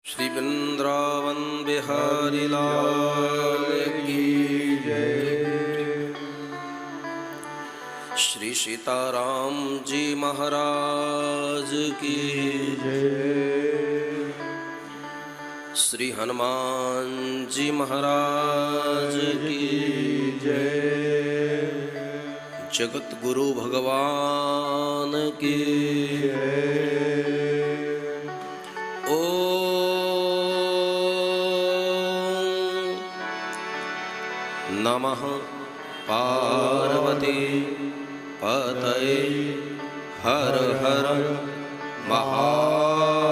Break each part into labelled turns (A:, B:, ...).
A: श्री वृंदावन बिहारी लाल की जय। श्री सीताराम जी महाराज की जय। श्री हनुमान जी महाराज की जय। जगत गुरु भगवान की जय। नमः पार्वती पतये हर हर महादेव।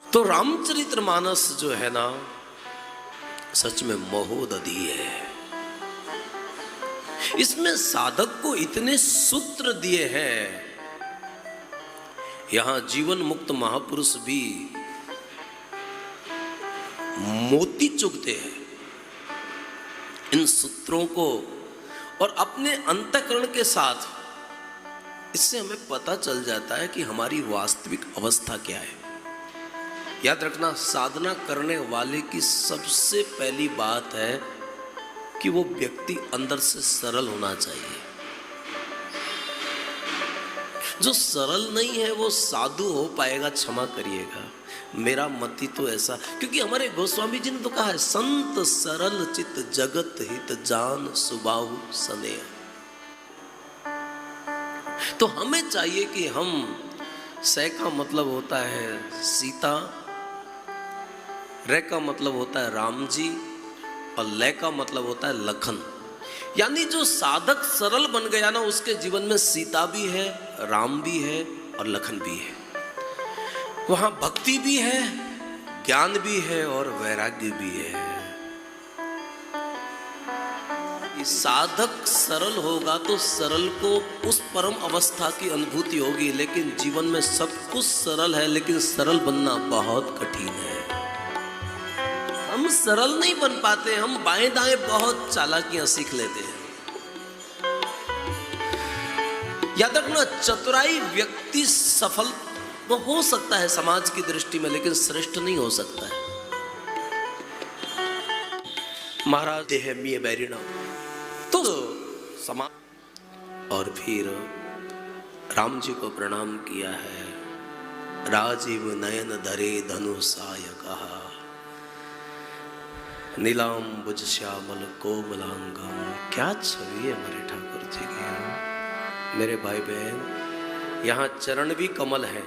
A: तो रामचरितमानस जो है ना, सच में महोदधि है। इसमें साधक को इतने सूत्र दिए हैं, यहां जीवन मुक्त महापुरुष भी मोती चुगते हैं इन सूत्रों को और अपने अंतःकरण के साथ। इससे हमें पता चल जाता है कि हमारी वास्तविक अवस्था क्या है। याद रखना, साधना करने वाले की सबसे पहली बात है कि वो व्यक्ति अंदर से सरल होना चाहिए। जो सरल नहीं है वो साधु हो पाएगा, क्षमा करिएगा, मेरा मति तो ऐसा। क्योंकि हमारे गोस्वामी जी ने तो कहा है, संत सरल चित जगत हित जान सुबाहु सनेह। तो हमें चाहिए कि हम, सै का मतलब होता है सीता, रे का मतलब होता है राम जी और लय का मतलब होता है लखन। यानी जो साधक सरल बन गया ना, उसके जीवन में सीता भी है, राम भी है और लखन भी है। वहां भक्ति भी है, ज्ञान भी है और वैराग्य भी है। ये साधक सरल होगा तो सरल को उस परम अवस्था की अनुभूति होगी। लेकिन जीवन में सब कुछ सरल है, लेकिन सरल बनना बहुत कठिन है। हम सरल नहीं बन पाते, हम बाएं दाएं बहुत चालाकियां सीख लेते हैं। याद रखना, चतुराई व्यक्ति सफल तो हो सकता है समाज की दृष्टि में, लेकिन श्रेष्ठ नहीं हो सकता है। महाराज देह मिये बैरिणा तो समाज। और फिर राम जी को प्रणाम किया है। राजीव नयन धरे धनुषाय कहा, नीलांबुज श्यामल कोमलांगम। क्या छवि है हमारे ठाकुर जी की। मेरे भाई बहन, यहाँ चरण भी कमल है,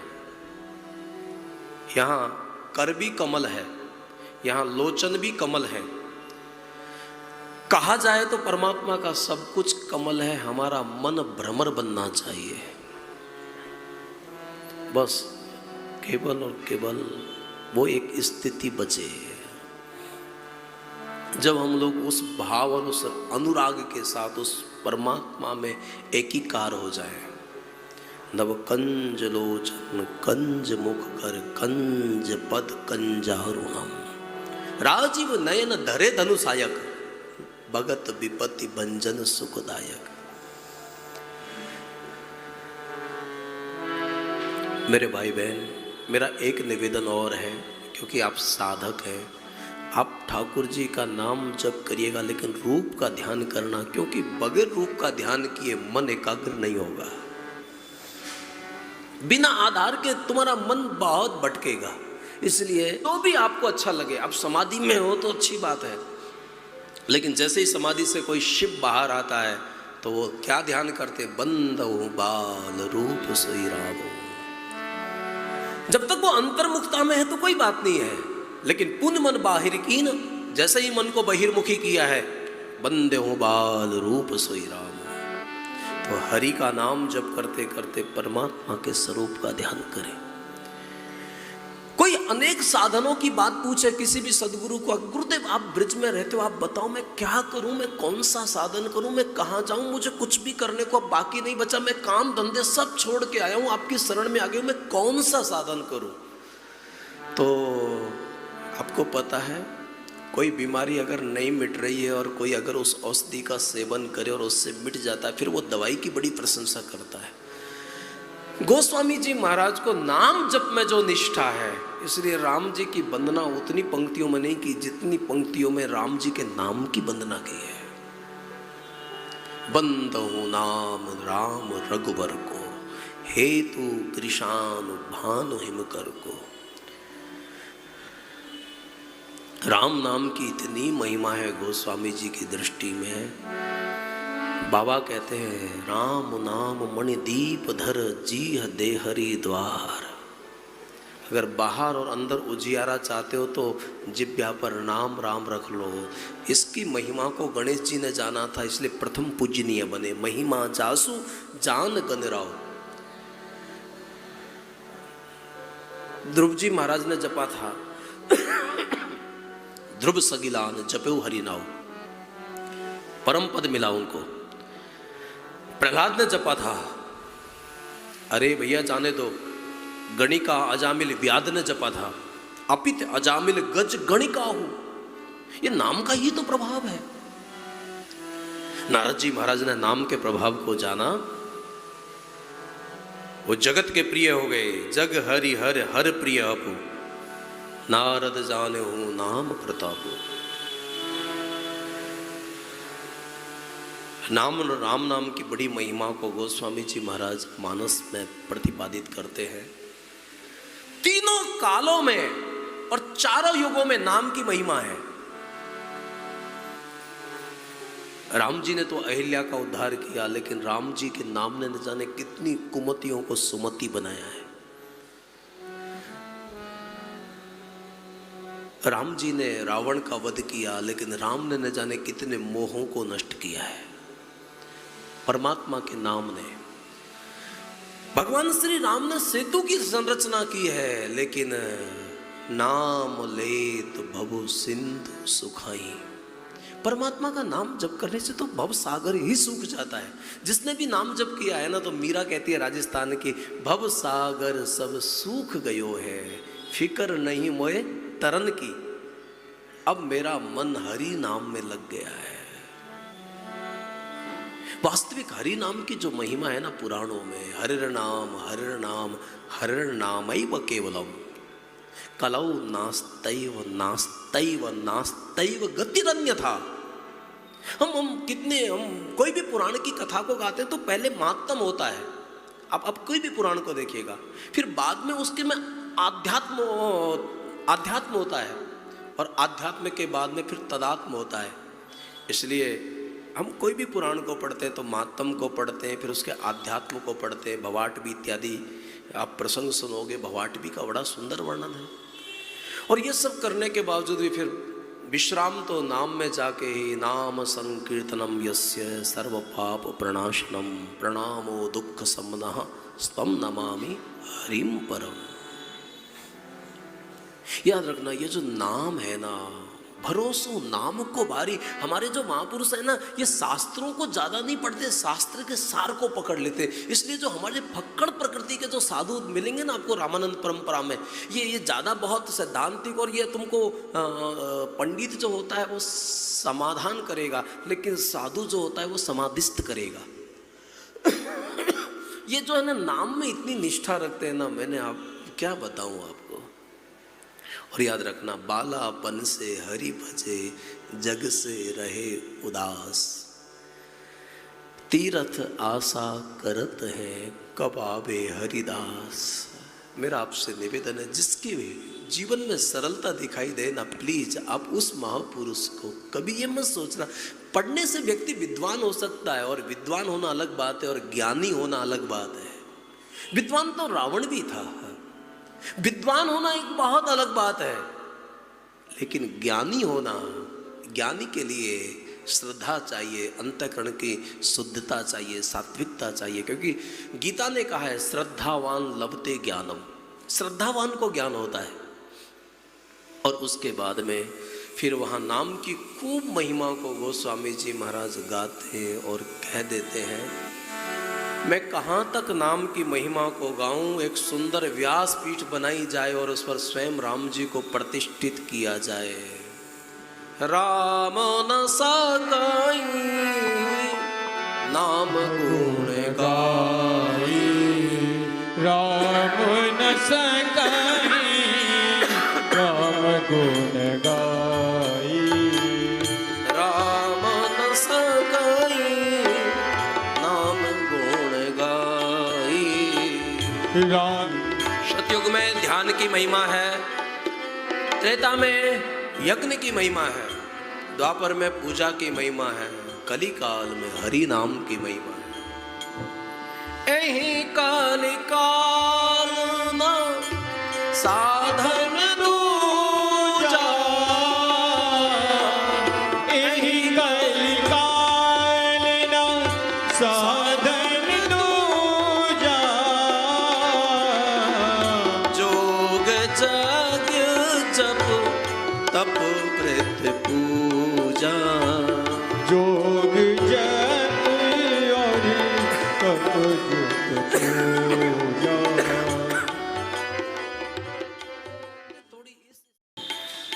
A: यहाँ कर भी कमल है, यहाँ लोचन भी कमल है। कहा जाए तो परमात्मा का सब कुछ कमल है। हमारा मन भ्रमर बनना चाहिए, बस केवल और केवल वो एक स्थिति बचे, जब हम लोग उस भाव और उस अनुराग के साथ उस परमात्मा में एकीकार हो जाए। नव कंज लोचन कंज मुख कर कंज पद कंजारुणम। राजीव नयन धरे धनुषायक, भगत विपत्ति भंजन सुखदायक। मेरे भाई बहन, मेरा एक निवेदन और है, क्योंकि आप साधक हैं, आप ठाकुर जी का नाम जप करिएगा, लेकिन रूप का ध्यान करना, क्योंकि बगैर रूप का ध्यान किए मन एकाग्र नहीं होगा। बिना आधार के तुम्हारा मन बहुत भटकेगा। इसलिए तो भी आपको अच्छा लगे, आप समाधि में हो तो अच्छी बात है, लेकिन जैसे ही समाधि से कोई शिव बाहर आता है तो वो क्या ध्यान करते, बंदो बाल रूप सोई राम। जब तक वो अंतर्मुखता में है तो कोई बात नहीं है, लेकिन पुन मन बाहिर की न, जैसे ही मन को बहिर्मुखी किया है, बंदे हो बाल रूप सोई राम। तो हरि का नाम जप करते करते परमात्मा के स्वरूप का ध्यान करें। कोई अनेक साधनों की बात पूछे किसी भी सदगुरु को, गुरुदेव आप ब्रिज में रहते हो, आप बताओ मैं क्या करूं, मैं कौन सा साधन करूं, मैं कहां जाऊं, मुझे कुछ भी करने को बाकी नहीं बचा, मैं काम धंधे सब छोड़ के आया हूं, आपकी शरण में आ गया हूं, मैं कौन सा साधन करूं। तो आपको पता है, कोई बीमारी अगर नहीं मिट रही है और कोई अगर उस औषधि का सेवन करे और उससे मिट जाता है, फिर वो दवाई की बड़ी प्रशंसा करता है। गोस्वामी जी महाराज को नाम जप में जो निष्ठा है, इसलिए राम जी की वंदना उतनी पंक्तियों में नहीं की जितनी पंक्तियों में राम जी के नाम की वंदना की है। बंदहु नाम राम रघुबर को, हेतु कृषानु भानु हिमकर को। राम नाम की इतनी महिमा है गोस्वामी जी की दृष्टि में। बाबा कहते हैं राम नाम मणिदीप धर जीह दे हरि द्वार। अगर बाहर और अंदर उजियारा चाहते हो तो जिब्या पर नाम राम रख लो। इसकी महिमा को गणेश जी ने जाना था, इसलिए प्रथम पूजनीय बने। महिमा जासु जान गणराव। ध्रुव जी महाराज ने जपा था ध्रुव सगिलान जपो हरि नाव, परम पद मिला उनको। प्रहलाद ने जपा था, अरे भैया जाने दो, गणिका अजामिल व्याध ने जपा था, अपित अजामिल गज गणिका हूं। ये नाम का ही तो प्रभाव है। नारद जी महाराज ने नाम के प्रभाव को जाना, वो जगत के प्रिय हो गए। जग हरि हर हर प्रिय अपू, नारद जाने हूं नाम प्रतापू। राम नाम की बड़ी महिमा को गोस्वामी जी महाराज मानस में प्रतिपादित करते हैं। तीनों कालों में और चारों युगों में नाम की महिमा है। राम जी ने तो अहिल्या का उद्धार किया, लेकिन राम जी के नाम ने न जाने कितनी कुमतियों को सुमति बनाया है। राम जी ने रावण का वध किया, लेकिन राम ने न जाने कितने मोहों को नष्ट किया है परमात्मा के नाम ने। भगवान श्री राम ने सेतु की संरचना की है, लेकिन नाम लेत भव सिंधु सुखाई। परमात्मा का नाम जप करने से तो भव सागर ही सूख जाता है। जिसने भी नाम जप किया है ना, तो मीरा कहती है राजस्थान की, भव सागर सब सूख गयो है, फिकर नहीं मोए तरन की, अब मेरा मन हरि नाम में लग गया है। वास्तविक हरि नाम की जो महिमा है ना पुराणों में, हरिर नाम हरिर नामैव केवलम कलौ नास्तैव नास्तैव नास्तैव गतिरन्यथा। हम कोई भी पुराण की कथा को गाते हैं तो पहले मातम होता है। अब कोई भी पुराण को देखिएगा, फिर बाद में उसके में आध्यात्म होता है, और आध्यात्म के बाद में फिर तदात्म होता है। इसलिए हम कोई भी पुराण को पढ़ते हैं तो मातम को पढ़ते हैं, फिर उसके आध्यात्म को पढ़ते हैं। भवाटवी इत्यादि आप प्रसंग सुनोगे, भवाटवी का बड़ा सुंदर वर्णन है। और ये सब करने के बावजूद भी फिर विश्राम तो नाम में जाके ही, नाम संकीर्तनम यस्य सर्व पाप प्रणाशनम प्रणामो दुख समनः स्तम नमामि हरिम परम। याद रखना, ये जो नाम है ना, भरोसो नाम को भारी। हमारे जो महापुरुष है ना, ये शास्त्रों को ज्यादा नहीं पढ़ते, शास्त्र के सार को पकड़ लेते। इसलिए जो हमारे फक्कड़ प्रकृति के जो साधु मिलेंगे ना आपको रामानंद परंपरा में, ये ज्यादा बहुत सैद्धांतिक, और ये तुमको पंडित जो होता है वो समाधान करेगा, लेकिन साधु जो होता है वो समाधिस्थ करेगा। ये जो है ना नाम में इतनी निष्ठा रखते हैं ना, मैंने आप क्या बताऊं आपको। और याद रखना, बालापन से हरि भजे जग से रहे उदास, तीर्थ आशा करत है कब आवे हरिदास। मेरा आपसे निवेदन है, जिसके भी जीवन में सरलता दिखाई दे ना, प्लीज आप उस महापुरुष को कभी ये मत सोचना। पढ़ने से व्यक्ति विद्वान हो सकता है, और विद्वान होना अलग बात है, और ज्ञानी होना अलग बात है। विद्वान तो रावण भी था, विद्वान होना एक बहुत अलग बात है, लेकिन ज्ञानी होना, ज्ञानी के लिए श्रद्धा चाहिए, अंतःकरण की शुद्धता चाहिए, सात्विकता चाहिए। क्योंकि गीता ने कहा है, श्रद्धावान लभते ज्ञानम, श्रद्धावान को ज्ञान होता है। और उसके बाद में फिर वहाँ नाम की खूब महिमा को गोस्वामी जी महाराज गाते हैं और कह देते हैं, मैं कहाँ तक नाम की महिमा को गाऊं। एक सुंदर व्यासपीठ बनाई जाए और उस पर स्वयं राम जी को प्रतिष्ठित किया जाए। राम न साकाई नाम गुण गाई,
B: राम न सकाई राम गुण गाई।
A: राम न सकाई नाम गुण गाई।
B: राम
A: सतयुग में ध्यान की महिमा है, त्रेता में यज्ञ की महिमा है, द्वापर में पूजा की महिमा है, कली काल में हरि नाम की महिमा है। यही कली काल में साधन दूजा,
B: यही कली काल ना साधन दूजा।
A: जोग जग जप तप कृत पूजा।
B: जोग जप और तप कृत पूजा।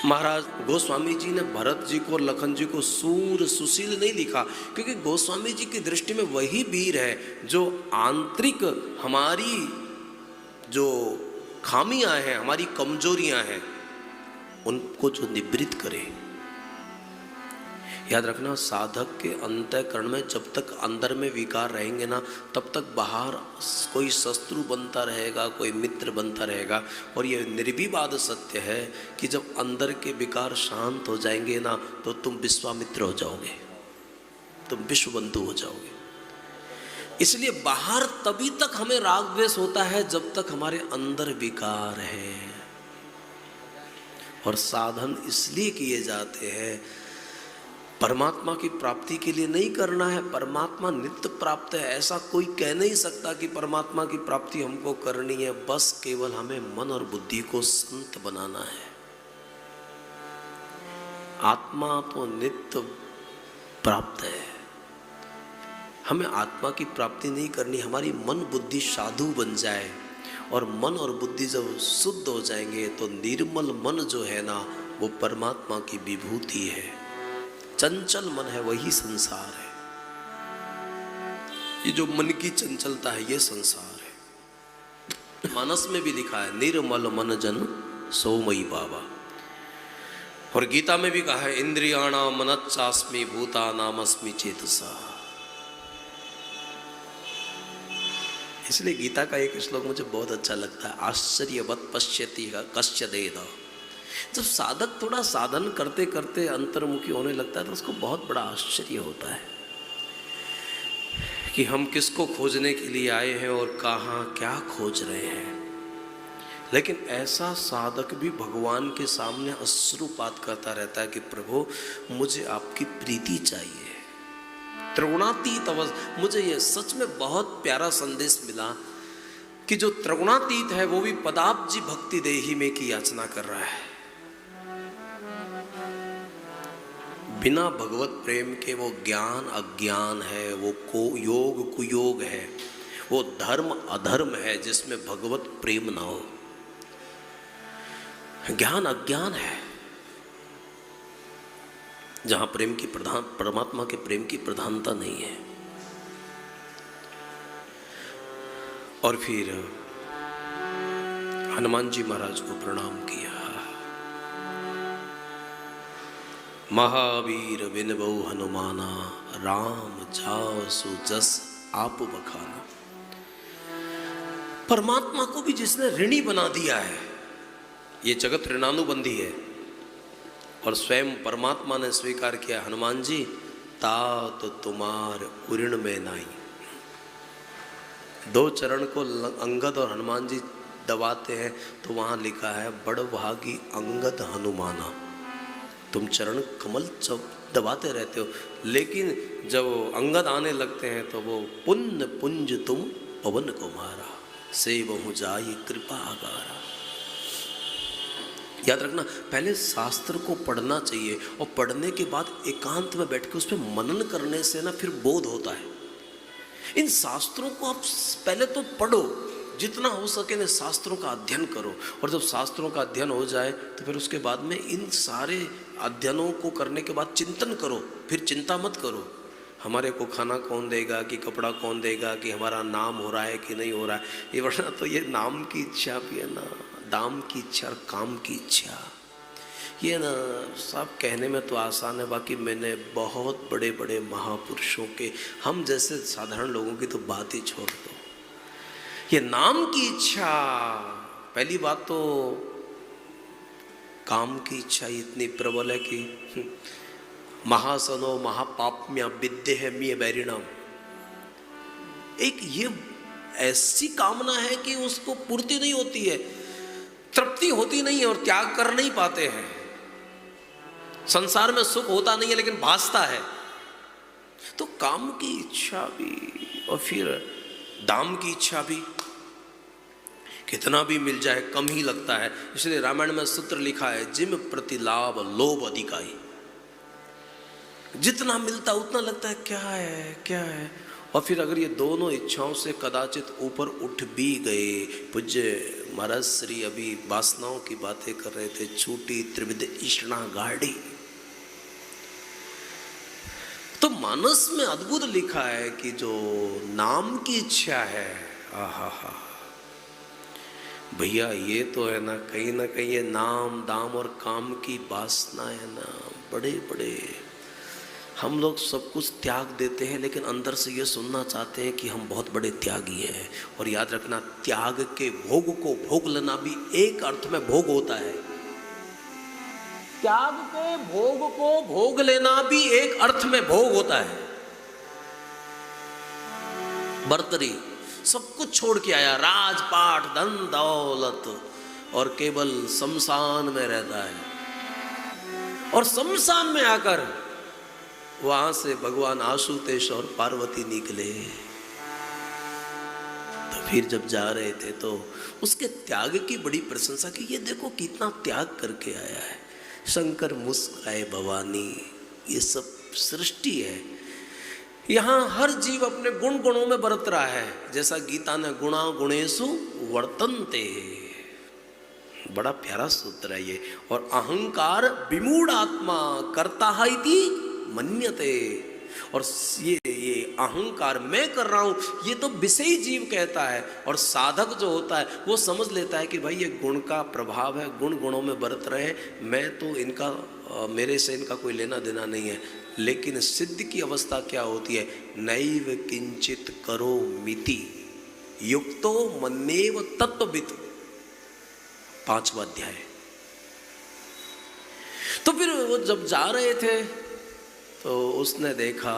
A: महाराज गोस्वामी जी ने भरत जी को और लखन जी को सूर सुशील नहीं लिखा, क्योंकि गोस्वामी जी की दृष्टि में वही वीर है जो आंतरिक हमारी जो खामियां हैं, हमारी कमजोरियां हैं, उनको जो निवृत्त करे। याद रखना, साधक के अंतःकरण में जब तक अंदर में विकार रहेंगे ना, तब तक बाहर कोई शत्रु बनता रहेगा, कोई मित्र बनता रहेगा। और ये निर्विवाद सत्य है कि जब अंदर के विकार शांत हो जाएंगे ना, तो तुम विश्वामित्र हो जाओगे, तुम विश्व बंधु हो जाओगे। इसलिए बाहर तभी तक हमें राग द्वेष होता है जब तक हमारे अंदर विकार है। और साधन इसलिए किए जाते हैं, परमात्मा की प्राप्ति के लिए नहीं करना है। परमात्मा नित्य प्राप्त है, ऐसा कोई कह नहीं सकता कि परमात्मा की प्राप्ति हमको करनी है। बस केवल हमें मन और बुद्धि को संत बनाना है। आत्मा तो नित्य प्राप्त है, हमें आत्मा की प्राप्ति नहीं करनी। हमारी मन बुद्धि साधु बन जाए, और मन और बुद्धि जब शुद्ध हो जाएंगे तो निर्मल मन जो है ना, वो परमात्मा की विभूति है। चंचल मन है वही संसार है। ये जो मन की चंचलता है, ये संसार है। मानस में भी लिखा है, निर्मल मन जन सोमयी बाबा। और गीता में भी कहा है, इंद्रियाणाम मनच्चास्मि भूतानामस्मि चेतसा। इसलिए गीता का एक श्लोक मुझे बहुत अच्छा लगता है, आश्चर्यवत् पश्यति कश्चिदेद। जब साधक थोड़ा साधन करते करते अंतर्मुखी होने लगता है तो उसको बहुत बड़ा आश्चर्य होता है कि हम किसको खोजने के लिए आए हैं और कहाँ क्या खोज रहे हैं। लेकिन ऐसा साधक भी भगवान के सामने अश्रुपात करता रहता है कि प्रभु मुझे आपकी प्रीति चाहिए, त्रिगुणातीत अवस्था। मुझे ये सच में बहुत प्यारा संदेश मिला कि जो त्रिगुणातीत है वो भी पदाब्जी भक्ति देही में की याचना कर रहा है। बिना भगवत प्रेम के वो ज्ञान अज्ञान है, वो को योग कुयोग है, वो धर्म अधर्म है जिसमें भगवत प्रेम ना हो। ज्ञान अज्ञान है जहां प्रेम की प्रधान, परमात्मा के प्रेम की प्रधानता नहीं है। और फिर हनुमान जी महाराज को प्रणाम किया। महावीर विनबो हनुमाना, राम जाओ सो जस आप बखाना। परमात्मा को भी जिसने ऋणी बना दिया है, ये जगत ऋणानुबंधी है, और स्वयं परमात्मा ने स्वीकार किया, हनुमान जी तात तुम्हार उऋण में नाई। दो चरण को अंगद और हनुमान जी दबाते हैं तो वहां लिखा है, बड़ भागी अंगद हनुमाना। तुम चरण कमल दबाते रहते हो, लेकिन जब अंगद आने लगते हैं तो वो पुण्य पुंज तुम पवन को मारा, से बहु जाई कृपा आगारा। याद रखना, पहले शास्त्र को पढ़ना चाहिए, और पढ़ने के बाद एकांत में बैठ के उस पर मनन करने से ना फिर बोध होता है। इन शास्त्रों को आप पहले तो पढ़ो, जितना हो सके ना शास्त्रों का अध्ययन करो, और जब शास्त्रों का अध्ययन हो जाए तो फिर उसके बाद में इन सारे अध्ययनों को करने के बाद चिंतन करो। फिर चिंता मत करो, हमारे को खाना कौन देगा, कि कपड़ा कौन देगा, कि हमारा नाम हो रहा है कि नहीं हो रहा है। ये वरना तो ये नाम की इच्छा भी है ना, दाम की इच्छा और काम की इच्छा, ये ना सब कहने में तो आसान है, बाकी मैंने बहुत बड़े बड़े महापुरुषों के, हम जैसे साधारण लोगों की तो बात ही छोड़ दो। ये नाम की इच्छा, पहली बात तो काम की इच्छा इतनी प्रबल है कि महासनो महापाप्म्य विद्य है मिय बैरिणाम, एक ये ऐसी कामना है कि उसको पूर्ति नहीं होती है, तृप्ति होती नहीं है और त्याग कर नहीं पाते हैं। संसार में सुख होता नहीं है लेकिन भासता है। तो काम की इच्छा भी और फिर दाम की इच्छा भी, कितना भी मिल जाए कम ही लगता है। इसलिए रामायण में सूत्र लिखा है, जिम प्रति लाभ लोभ अधिकाई, जितना मिलता उतना लगता है क्या है क्या है। और फिर अगर ये दोनों इच्छाओं से कदाचित ऊपर उठ भी गए, पूज्य महाराज श्री अभी वासनाओं की बातें कर रहे थे, छूटी त्रिविध इष्णा गाड़ी, तो मानस में अद्भुत लिखा है कि जो नाम की इच्छा है, आहा भैया ये तो है ना कहीं ये नाम दाम और काम की वासना है ना, बड़े बड़े हम लोग सब कुछ त्याग देते हैं लेकिन अंदर से ये सुनना चाहते हैं कि हम बहुत बड़े त्यागी हैं। और याद रखना, त्याग के भोग को भोग लेना भी एक अर्थ में भोग होता है। त्याग के भोग को भोग लेना भी एक अर्थ में भोग होता है। भर्तरी सब कुछ छोड़ के आया, राजपाट धन दौलत, और केवल शमशान में रहता है। और शमशान में आकर वहां से भगवान आशुतोष और पार्वती निकले। तो फिर जब जा रहे थे तो उसके त्याग की बड़ी प्रशंसा की, ये देखो कितना त्याग करके आया है। शंकर मुस्काए भवानी, ये सब सृष्टि है। यहाँ हर जीव अपने गुण गुणों में बरत रहा है, जैसा गीता ने गुणा गुणेषु वर्तन्ते, बड़ा प्यारा सूत्र है ये। और अहंकार विमूढ़ आत्मा कर्ता इति मन्यते, और ये अहंकार मैं कर रहा हूँ ये तो विषयी जीव कहता है। और साधक जो होता है वो समझ लेता है कि भाई ये गुण का प्रभाव है, गुण गुणों में बरत रहे हैं, मैं तो इनका मेरे से इनका कोई लेना देना नहीं है। लेकिन सिद्ध की अवस्था क्या होती है, नैव किंचित करो मिति युक्तो मन्नेव तत्ववित्, 5वां अध्याय। तो फिर वो जब जा रहे थे तो उसने देखा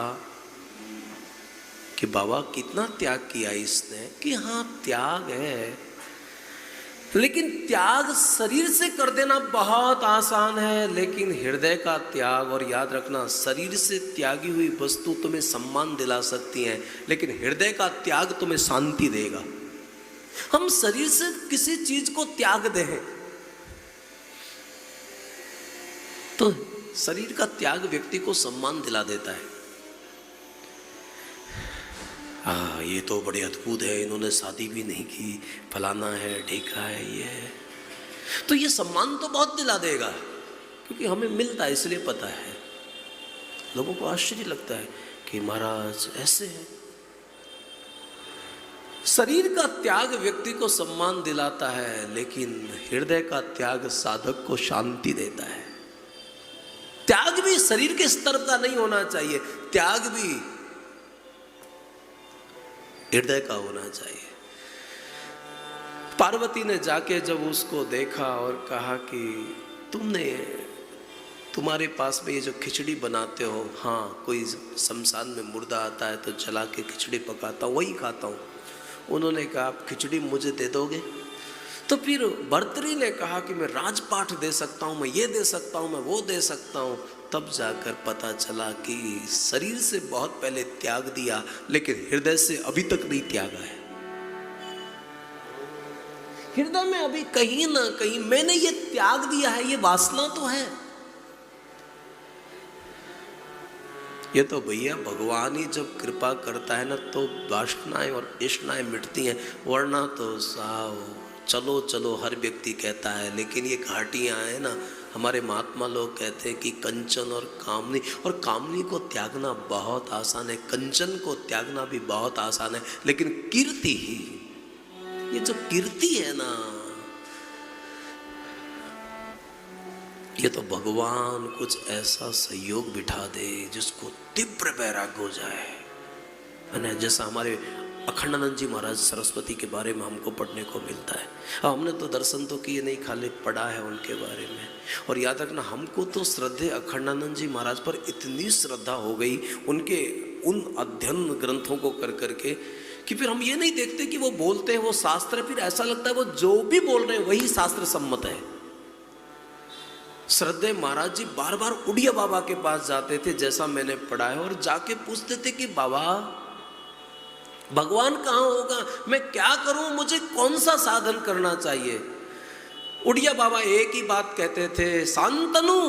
A: कि बाबा कितना त्याग किया इसने, कि हाँ त्याग है, लेकिन त्याग शरीर से कर देना बहुत आसान है, लेकिन हृदय का त्याग, और याद रखना शरीर से त्यागी हुई वस्तु तुम्हें सम्मान दिला सकती है, लेकिन हृदय का त्याग तुम्हें शांति देगा। हम शरीर से किसी चीज को त्याग दें तो शरीर का त्याग व्यक्ति को सम्मान दिला देता है। ये तो बड़े अद्भुत है, इन्होंने शादी भी नहीं की, फलाना है ढीका है, ये है, तो ये सम्मान तो बहुत दिला देगा, क्योंकि हमें मिलता है इसलिए पता है। लोगों को आश्चर्य लगता है कि महाराज ऐसे है। शरीर का त्याग व्यक्ति को सम्मान दिलाता है, लेकिन हृदय का त्याग साधक को शांति देता है। त्याग भी शरीर के स्तर का नहीं होना चाहिए, त्याग भी हृदय का होना चाहिए। पार्वती ने जाके जब उसको देखा और कहा कि तुम्हारे पास में ये जो खिचड़ी बनाते हो, हाँ कोई शमशान में मुर्दा आता है तो जला के खिचड़ी पकाता हूँ, वही खाता हूँ। उन्होंने कहा आप खिचड़ी मुझे दे दोगे? तो फिर भर्तरी ने कहा कि मैं राजपाट दे सकता हूँ, मैं ये दे सकता हूँ, मैं वो दे सकता हूँ। तब जाकर पता चला कि शरीर से बहुत पहले त्याग दिया, लेकिन हृदय से अभी तक नहीं त्यागा है। हृदय में अभी कहीं ना कहीं मैंने ये त्याग दिया है, ये वासना तो है। ये तो भैया भगवान ही जब कृपा करता है ना तो वासनाएं और इष्णाएं मिटती हैं, वरना तो साव चलो चलो हर व्यक्ति कहता है, लेकिन ये घाटियां हैं ना, हमारे महात्मा लोग कहते हैं कि कंचन और कामनी को त्यागना बहुत आसान है, कंचन को त्यागना भी बहुत आसान है, लेकिन कीर्ति ही, ये जो कीर्ति है ना, ये तो भगवान कुछ ऐसा सहयोग बिठा दे जिसको तीव्र वैराग्य हो जाए, है ना। जैसा हमारे अखंडानंद जी महाराज सरस्वती के बारे में हमको पढ़ने को मिलता है। हमने तो दर्शन तो किए नहीं, खाली पढ़ा है उनके बारे में। और याद रखना, हमको तो श्रद्धे अखंडानंद जी महाराज पर इतनी श्रद्धा हो गई उनके उन अध्ययन ग्रंथों को कर करके कि फिर हम ये नहीं देखते कि वो बोलते हैं वो शास्त्र है, फिर ऐसा लगता है वो जो भी बोल रहे हैं वही शास्त्र सम्मत है। श्रद्धे महाराज जी बार बार उड़िया बाबा के पास जाते थे, जैसा मैंने पढ़ा है, और जाके पूछते थे कि बाबा भगवान कहाँ होगा, मैं क्या करूं, मुझे कौन सा साधन करना चाहिए। उड़िया बाबा एक ही बात कहते थे, शांतनु।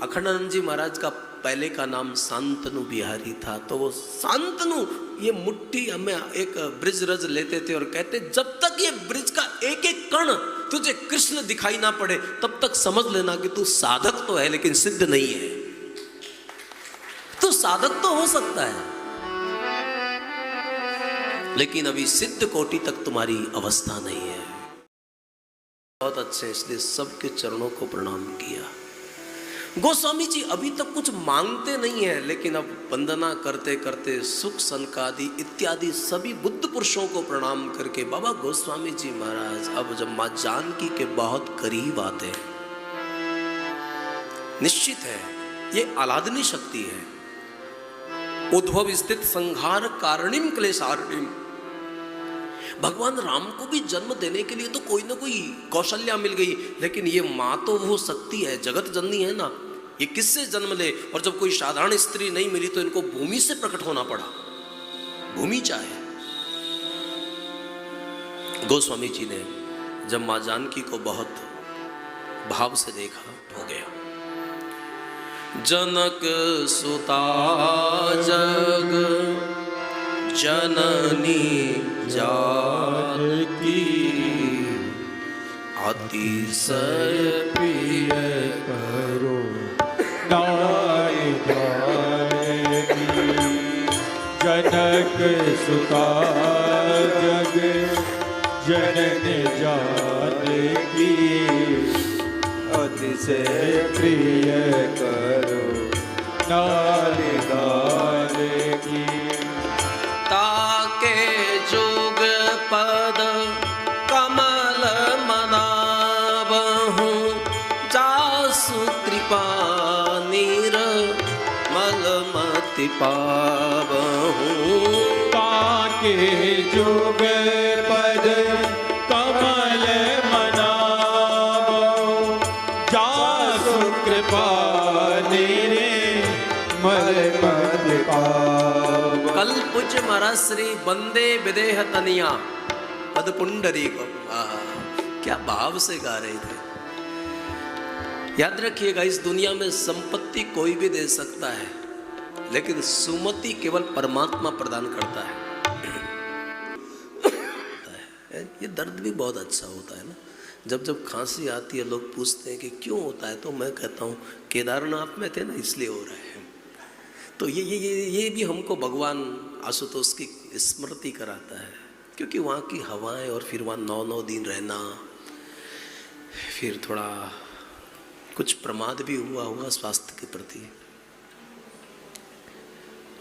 A: अखंडानंद जी महाराज का पहले का नाम शांतनु बिहारी था, तो वो शांतनु ये मुट्ठी हमें एक ब्रिज रज लेते थे और कहते जब तक ये ब्रिज का एक एक कण तुझे कृष्ण दिखाई ना पड़े तब तक समझ लेना कि तू साधक तो है लेकिन सिद्ध नहीं है। तू साधक तो हो सकता है लेकिन अभी सिद्ध कोटि तक तुम्हारी अवस्था नहीं है। बहुत अच्छे, इसलिए सबके चरणों को प्रणाम किया। गोस्वामी जी अभी तक कुछ मांगते नहीं है, लेकिन अब वंदना करते करते सुख सनकादि इत्यादि सभी बुद्ध पुरुषों को प्रणाम करके बाबा गोस्वामी जी महाराज अब जब मां जानकी के बहुत करीब आते हैं, निश्चित है ये आलादनी शक्ति है। उद्भव स्थित संहार कारणिम क्लेशारणिम, भगवान राम को भी जन्म देने के लिए तो कोई ना कोई कौशल्या मिल गई, लेकिन ये माँ तो वो शक्ति है, जगत जननी है ना, ये किससे जन्म ले। और जब कोई साधारण स्त्री नहीं मिली तो इनको भूमि से प्रकट होना पड़ा, भूमि चाहे। गोस्वामी जी ने जब माँ जानकी को बहुत भाव से देखा, हो गया। जनक सुता जग जननी जानकी अतिशय
B: प्रिय करो नारी जानकी, जनक सुता जग जननी जानकी अतिशय प्रिय करो नारी जानकी।
A: ताके जुग पद कमल मनावहु, जासु कृपा निर्मल मति पावहु।
B: ताके जुग पद कमल मनावहु, जासु कृपा निर्मल मति पावहु।
A: कल पूज्य महाराज श्री बंदे विदेह तनिया पद पुंडरी को, क्या भाव से गा रहे थे। याद रखिएगा, इस दुनिया में संपत्ति कोई भी दे सकता है, लेकिन सुमति केवल परमात्मा प्रदान करता है। ये दर्द भी बहुत अच्छा होता है ना। जब जब खांसी आती है लोग पूछते हैं कि क्यों होता है, तो मैं कहता हूँ केदारनाथ में थे ना इसलिए हो रहा है। तो ये भी हमको भगवान आशुतोष की स्मृति कराता है, क्योंकि वहाँ की हवाएं और फिर वहाँ 9-9 दिन रहना, फिर थोड़ा कुछ प्रमाद भी हुआ होगा स्वास्थ्य के प्रति।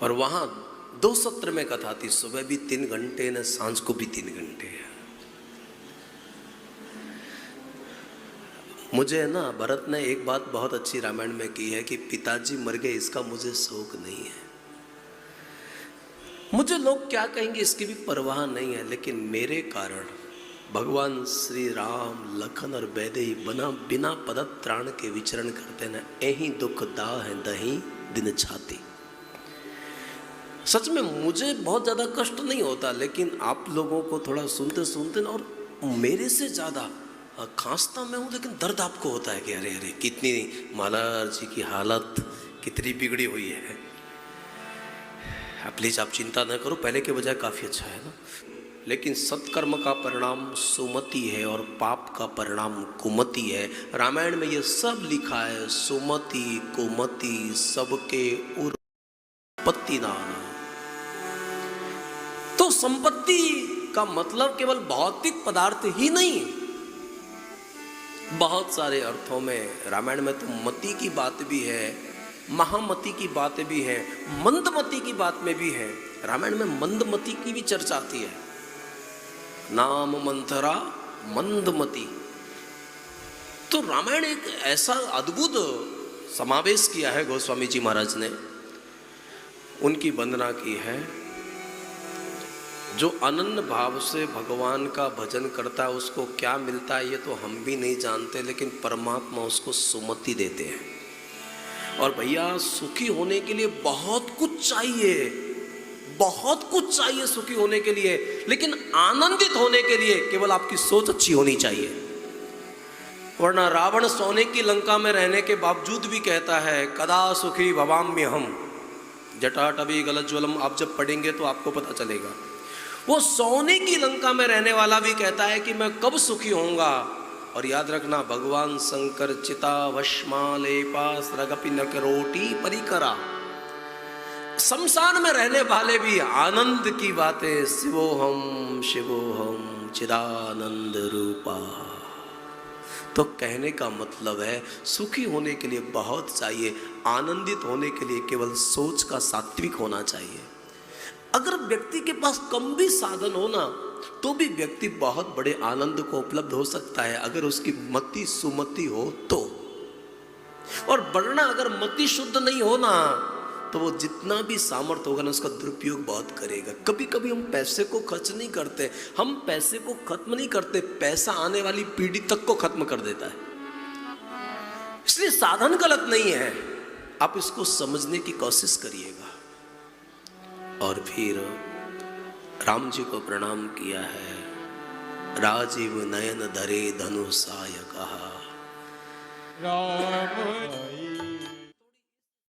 A: और वहाँ 2 सत्र में कथा थी, सुबह भी 3 घंटे न सांझ को भी 3 घंटे। मुझे ना भरत ने एक बात बहुत अच्छी रामायण में की है कि पिताजी मर गए इसका मुझे शोक नहीं है, मुझे लोग क्या कहेंगे इसकी भी परवाह नहीं है, लेकिन मेरे कारण भगवान श्री राम लखन और वैदेही बिना पदत त्राण के विचरण करते न, यही दुख दाह है दही दिन छाती। सच में मुझे बहुत ज़्यादा कष्ट नहीं होता, लेकिन आप लोगों को थोड़ा सुनते सुनते ना, और मेरे से ज़्यादा खांसता मैं हूँ, लेकिन दर्द आपको होता है कि अरे अरे कितनी मालार जी की हालत कितनी बिगड़ी हुई है। प्लीज़ आप चिंता न करो, पहले के बजाय काफ़ी अच्छा है ना। लेकिन सत्कर्म का परिणाम सुमति है और पाप का परिणाम कुमति है। रामायण में ये सब लिखा है, सुमति कुमति सबके उत्पत्ति नाना। तो संपत्ति का मतलब केवल भौतिक पदार्थ ही नहीं, बहुत सारे अर्थों में। रामायण में तो मति की बात भी है, महामति की बात भी है, मंदमति की बात में भी है। रामायण में मंदमति की भी चर्चा आती है, नाम मंथरा मंदमति। तो रामायण एक ऐसा अद्भुत समावेश किया है गोस्वामी जी महाराज ने, उनकी वंदना की है। जो अनन्य भाव से भगवान का भजन करता है उसको क्या मिलता है ये तो हम भी नहीं जानते, लेकिन परमात्मा उसको सुमति देते हैं। और भैया सुखी होने के लिए बहुत कुछ चाहिए, बहुत कुछ चाहिए सुखी होने के लिए, लेकिन आनंदित होने के लिए केवल आपकी सोच अच्छी होनी चाहिए। वरना रावण सोने की लंका में रहने के बावजूद भी कहता है कदा सुखी भवाम्य हम, जटाटवी गलज्वलम। आप जब पढ़ेंगे तो आपको पता चलेगा। वो सोने की लंका में रहने वाला भी कहता है कि मैं कब सुखी होऊंगा। और याद रखना, भगवान शंकर चिता भस्मालेपा स्रगपि नकरोटी परिकरा। शमशान में रहने वाले भी आनंद की बातें, शिवोहम शिवोहम चिदानंद रूपा। तो कहने का मतलब है सुखी होने के लिए बहुत चाहिए, आनंदित होने के लिए केवल सोच का सात्विक होना चाहिए। अगर व्यक्ति के पास कम भी साधन हो ना तो भी व्यक्ति बहुत बड़े आनंद को उपलब्ध हो सकता है, अगर उसकी मति सुमति हो तो। और वरना अगर मति शुद्ध नहीं हो ना तो वो जितना भी सामर्थ्य होगा ना उसका दुरुपयोग बहुत करेगा। कभी कभी हम पैसे को खर्च नहीं करते, हम पैसे को खत्म नहीं करते, पैसा आने वाली पीढ़ी तक को खत्म कर देता है। इसलिए साधन गलत नहीं है, आप इसको समझने की कोशिश करिएगा। और फिर राम जी को प्रणाम किया है, राजीव नयन धरे धनुषाय कहा।
B: राम